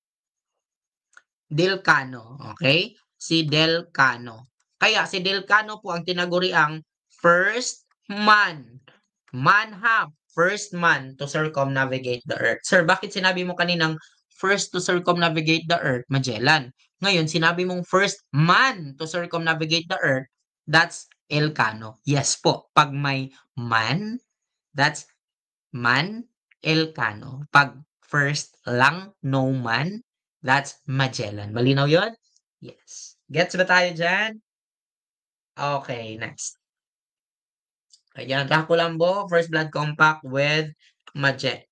Del Cano. Okay? Si Del Cano. Kaya si Del Cano po ang tinaguriang first man. First man to circumnavigate the Earth. Sir, bakit sinabi mo kaninang first to circumnavigate the Earth, Magellan? Ngayon, sinabi mong first man to circumnavigate the Earth, that's Elcano. Yes po, pag may man, that's man, Elcano. Pag first lang, no man, that's Magellan. Malinaw yon? Yes. Gets ba tayo dyan? Okay, next. Ayan, Colombo, First Blood Compact with Magellan.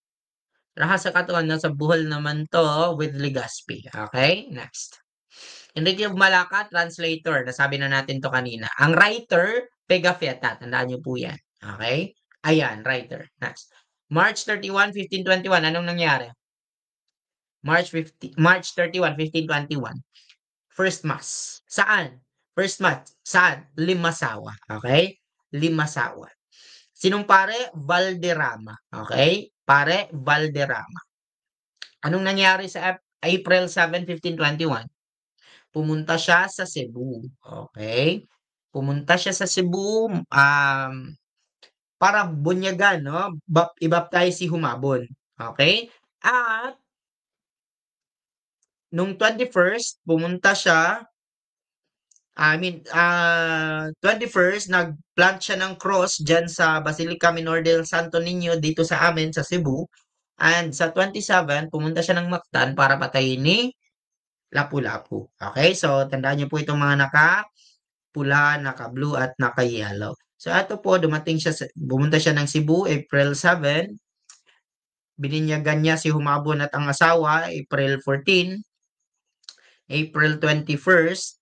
Raha sa katawan, nasa Bohol naman to with Legazpi. Okay, next. Enrique of Malacca, translator. Nasabi na natin to kanina. Ang writer, Pigafetta. Tandaan niyo po yan. Okay? Ayan, writer. Next. March 31, 1521. Anong nangyari? March 31, 1521. First Mass. Saan? First Mass. Saan? Limasawa. Okay? Limasawa. Sinong pare? Valderrama. Okay? Pare, Valderrama. Anong nangyari sa April 7, 1521? Pumunta siya sa Cebu. Okay? Pumunta siya sa Cebu para bunyagan, no? I-baptize si Humabon. Okay? At nung 21st, pumunta siya 21st, nag-plant siya ng cross dyan sa Basilica Minor del Santo Niño dito sa amin sa Cebu. And sa 27, pumunta siya ng Mactan para patayin ni Lapu-Lapu. Okay? So, tandaan niyo po itong mga naka-pula, naka-blue, at naka-yellow. So, ito po, bumunta siya ng Cebu, April 7. Bininyagan niya si Humabon at ang asawa, April 14. April 21st,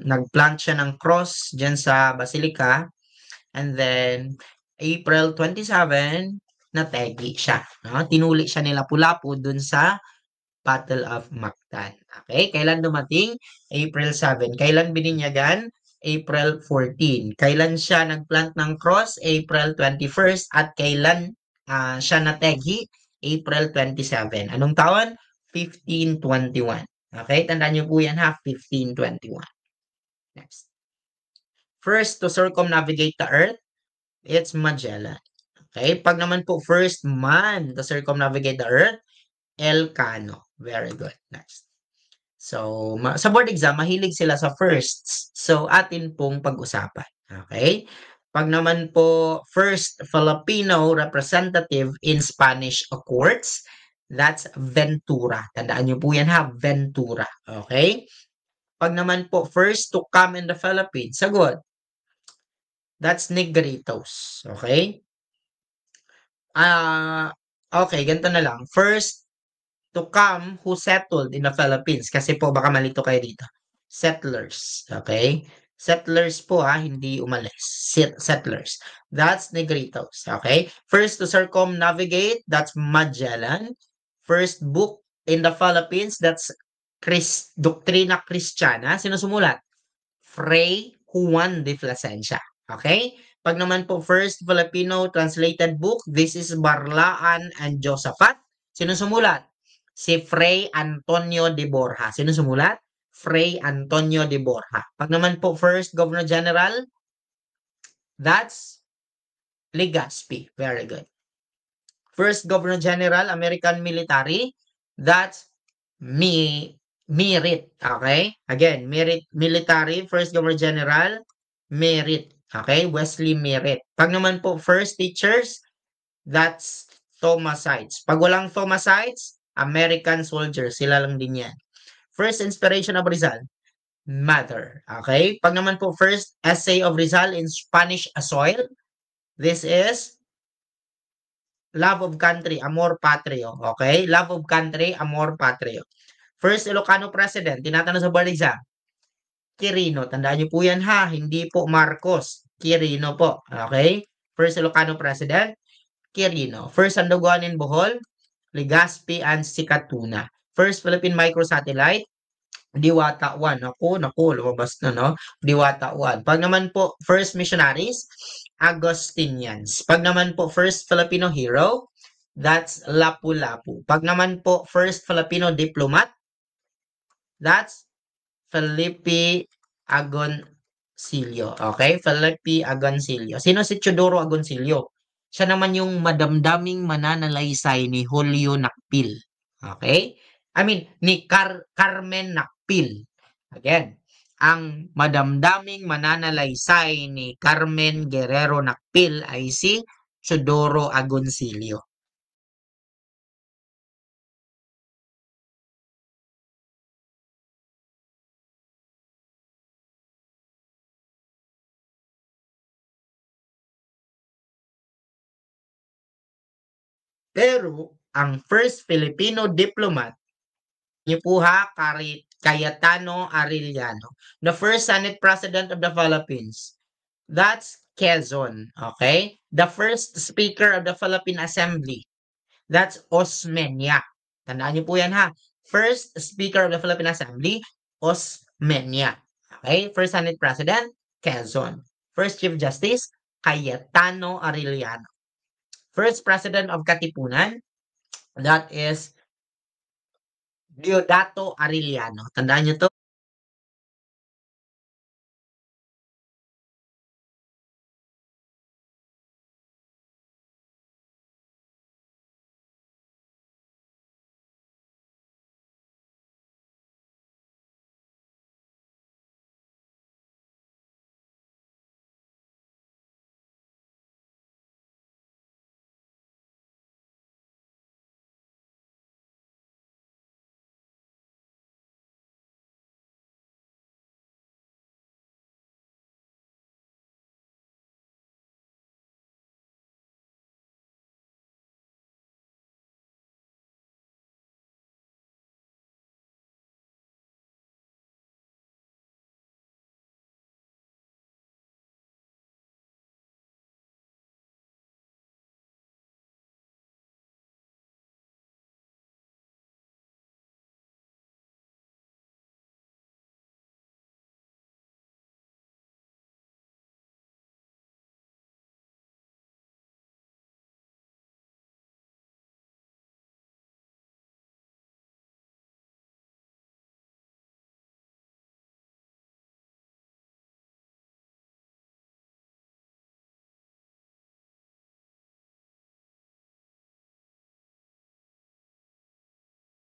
nag-plant siya ng cross dyan sa Basilica. And then, April 27, nategi siya. No? Tinuli siya ni Lapu-Lapu dun sa Battle of Mactan. Okay? Kailan dumating? April 7. Kailan bininyagan? April 14. Kailan siya nagplant ng cross? April 21st. At kailan siya nategi? April 27. Anong taon? 1521. Okay? Tandaan niyo po yan ha, 1521. Next. First to circumnavigate the Earth, it's Magellan. Okay? Pag naman po first man to circumnavigate the Earth, Elcano. Very good. Next. So, sa board exam, mahilig sila sa firsts. So, atin pong pag-usapan. Okay? Pag naman po first Filipino representative in Spanish courts, that's Ventura. Tandaan niyo po yan ha, Ventura. Okay? Pag naman po first to come in the Philippines, sagot. That's Negritos. Okay? Okay, ganito na lang. First to come who settled in the Philippines. Kasi po, baka malito kayo dito. Settlers. Okay? Settlers po hindi umalis. Settlers. That's Negritos. Okay? First to circumnavigate, that's Magellan. First book in the Philippines, that's Doktrina Kristiyana. Sino sumulat? Fray Juan de Plasencia. Okay? Pag naman po first Filipino translated book, this is Barlaan and Josaphat. Sino sumulat? Si Fray Antonio de Borja. Sino sumulat? Fray Antonio de Borja. Pag naman po first Governor General, that's Legazpi. Very good. First Governor General, American military, that's Merritt. Okay? Again, Merritt military, first Governor General, Merritt. Okay? Wesley Merritt. Pag naman po first teachers, that's Thomasites. Pag walang Thomasites, American soldiers. Sila lang din yan. First inspiration of Rizal, mother. Okay? Pag naman po first essay of Rizal in Spanish soil, this is love of country, amor patrio. Okay? Love of country, amor patrio. First Ilocano president, tinatanong sa board exam, Quirino. Tandaan niyo po yan ha, hindi po Marcos. Quirino po. Okay? First Ilocano president, Quirino. First Sandoguan in Bohol, Legazpi and Sikatuna. First Philippine microsatellite, Diwata 1. Naku, lumabas na, no? Diwata 1. Pag naman po, first missionaries, Agustinians. Pag naman po, first Filipino hero, that's Lapu-Lapu. Pag naman po, first Filipino diplomat, that's Felipe Agoncillo. Okay? Felipe Agoncillo. Sino si Teodoro Agoncillo? Siya naman yung madamdaming mananalaysay ni Julio Nakpil. Okay? I mean, ni Carmen Nakpil. Again, ang madamdaming mananalaysay ni Carmen Guerrero Nakpil ay si Teodoro Agoncillo. Pero, ang first Filipino diplomat niyo po ha, Cayetano Arellano, the first Senate President of the Philippines. That's Quezon, okay? The first Speaker of the Philippine Assembly. That's Osmeña. Tandaan niyo po yan ha. First Speaker of the Philippine Assembly, Osmeña. Okay? First Senate President, Quezon. First Chief Justice, Cayetano Arellano. First President of Katipunan, that is Diodato Arellano. Tandaan niyo to.